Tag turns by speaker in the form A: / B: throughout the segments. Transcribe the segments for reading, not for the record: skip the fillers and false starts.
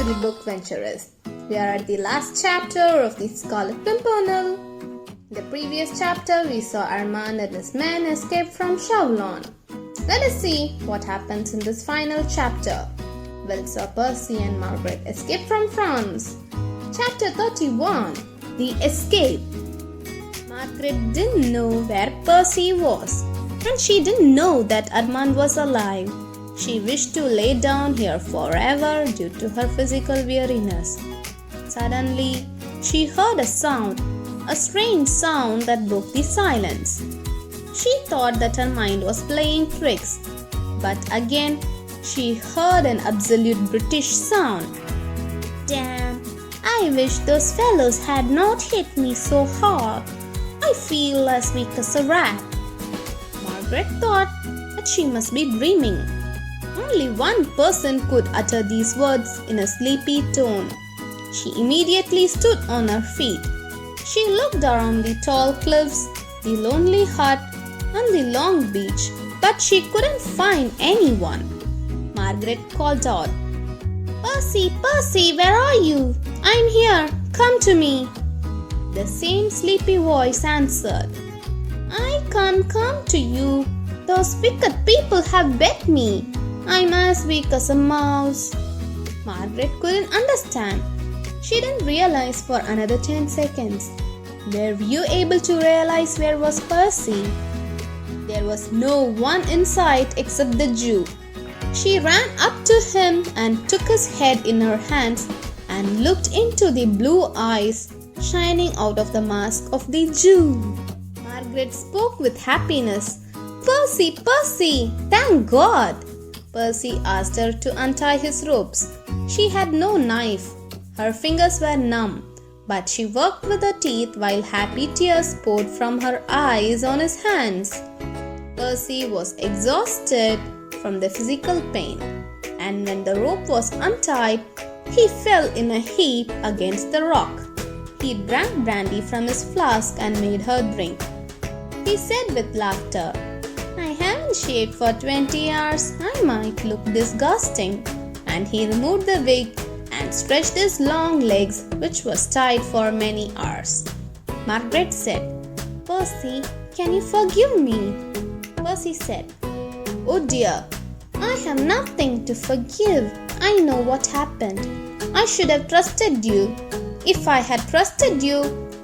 A: the BookVenturist. We are at the last chapter of the Scarlet Pimpernel. In the previous chapter, we saw Armand and his men escape from Chauvelin. Let us see what happens in this final chapter. Will Sir Percy and Margaret escape from France? Chapter 31, The Escape. Margaret didn't know where Percy was, and she didn't know that Armand was alive. She wished to lay down here forever due to her physical weariness. Suddenly, she heard a sound, a strange sound that broke the silence. She thought that her mind was playing tricks, but again, she heard an absolute British sound. Damn, I wish those fellows had not hit me so hard. I feel as weak as a rat. Margaret thought that she must be dreaming. Only one person could utter these words in a sleepy tone. She immediately stood on her feet. She looked around the tall cliffs, the lonely hut, and the long beach, but she couldn't find anyone. Margaret called out, "Percy, Percy, where are you? I'm here, come to me." The same sleepy voice answered, "I can't come to you. Those wicked people have bet me. I'm as weak as a mouse." Margaret couldn't understand. She didn't realize for another 10 seconds. Were you able to realize where was Percy? There was no one in sight except the Jew. She ran up to him and took his head in her hands and looked into the blue eyes shining out of the mask of the Jew. Margaret spoke with happiness. "Percy, Percy, thank God!" Percy asked her to untie his ropes. She had no knife. Her fingers were numb, but she worked with her teeth while happy tears poured from her eyes on his hands. Percy was exhausted from the physical pain, and when the rope was untied, he fell in a heap against the rock. He drank brandy from his flask and made her drink. He said with laughter, "I haven't shaved for 20 hours. I might look disgusting." And he removed the wig and stretched his long legs, which was tied for many hours. Margaret said, "Percy, can you forgive me?" Percy said, "Oh dear, I have nothing to forgive. I know what happened. I should have trusted you. If I had trusted you,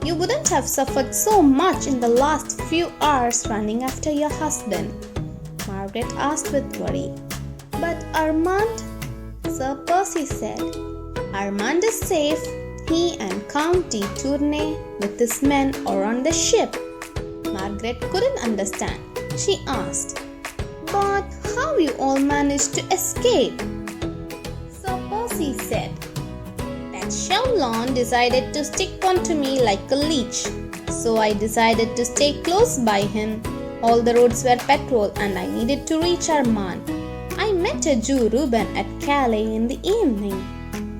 A: you wouldn't have suffered so much in the last few hours running after your husband." Margaret asked with worry. "But Armand?" Sir Percy said, "Armand is safe. He and Count de Tournay with his men are on the ship." Margaret couldn't understand. She asked, "But how you all managed to escape?" Sir Percy said, "That Chauvelin decided to stick onto me like a leech, so I decided to stay close by him. All the roads were patrolled and I needed to reach Armand. I met a Jew Reuben at Calais in the evening.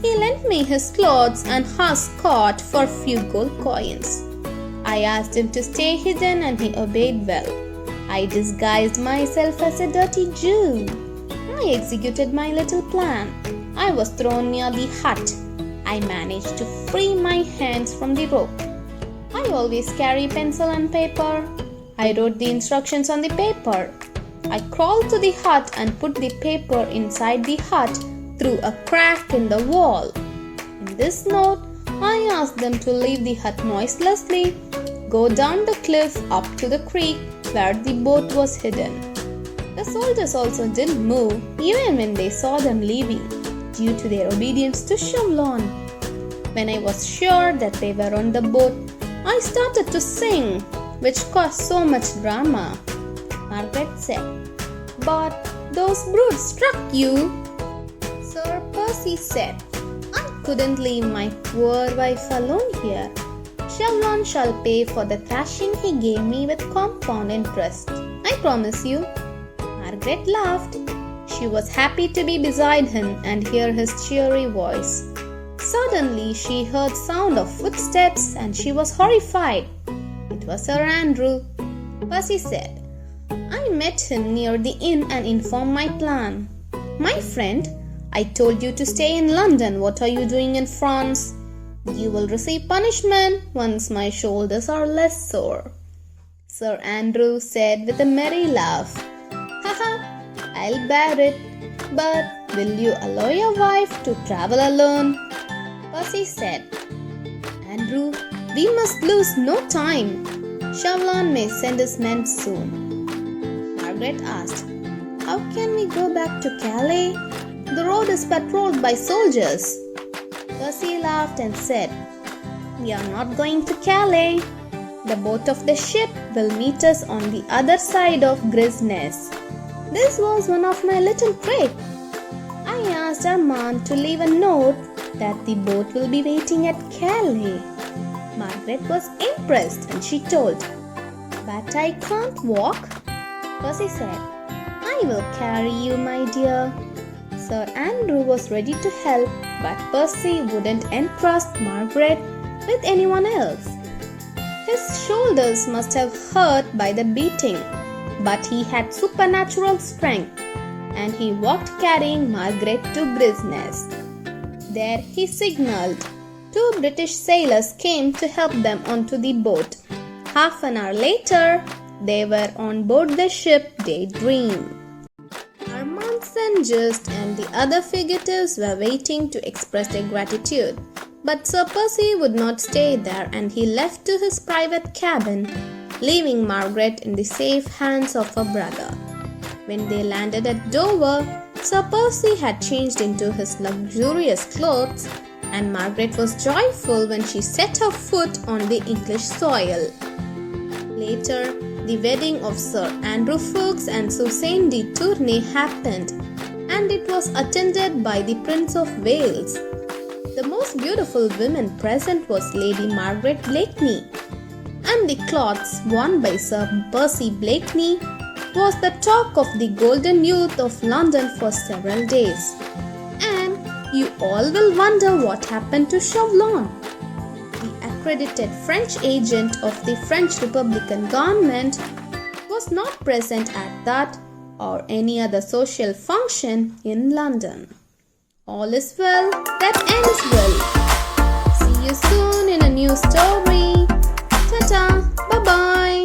A: He lent me his clothes and horse-cart for a few gold coins. I asked him to stay hidden and he obeyed well. I disguised myself as a dirty Jew. I executed my little plan. I was thrown near the hut. I managed to free my hands from the rope. I always carry pencil and paper. I wrote the instructions on the paper. I crawled to the hut and put the paper inside the hut through a crack in the wall. In this note, I asked them to leave the hut noiselessly, go down the cliff up to the creek where the boat was hidden. The soldiers also didn't move even when they saw them leaving, due to their obedience to Chauvelin. When I was sure that they were on the boat, I started to sing, which caused so much drama." Margaret said, "But those brutes struck you." Sir Percy said, "I couldn't leave my poor wife alone here. Chauvelin shall pay for the thrashing he gave me with compound interest. I promise you." Margaret laughed. She was happy to be beside him and hear his cheery voice. Suddenly she heard sound of footsteps and she was horrified. It was Sir Andrew. Percy said, "I met him near the inn and informed my plan. My friend, I told you to stay in London. What are you doing in France? You will receive punishment once my shoulders are less sore. Sir Andrew said with a merry laugh. Haha, I'll bear it. But will you allow your wife to travel alone? Percy said. Andrew, we must lose no time. Chauvelin may send his men soon. Margaret asked, how can we go back to Calais? The road is patrolled by soldiers. Percy laughed and said, we are not going to Calais. The boat of the ship will meet us on the other side of Grisness. This was one of my little tricks. I asked Armand to leave a note that the boat will be waiting at Calais. Margaret was impressed and she told, but I can't walk. Percy said, I will carry you, my dear. Sir Andrew was ready to help, but Percy wouldn't entrust Margaret with anyone else. His shoulders must have hurt by the beating, but he had supernatural strength, and he walked carrying Margaret to Grisness. There he signaled. 2 British sailors came to help them onto the boat. Half an hour later, they were on board the ship Daydream. Armand St-Just and the other fugitives were waiting to express their gratitude. But Sir Percy would not stay there and he left to his private cabin, leaving Margaret in the safe hands of her brother. When they landed at Dover, Sir Percy had changed into his luxurious clothes, and Margaret was joyful when she set her foot on the English soil. Later, the wedding of Sir Andrew Ffoulkes and Susan de Tournay happened, and it was attended by the Prince of Wales. The most beautiful woman present was Lady Margaret Blakeney, and the clothes worn by Sir Percy Blakeney was the talk of the golden youth of London for several days. And you all will wonder what happened to Chauvelin. The accredited French agent of the French Republican government was not present at that or any other social function in London. All is well that ends well. See you soon in a new story. Ta-ta, bye-bye.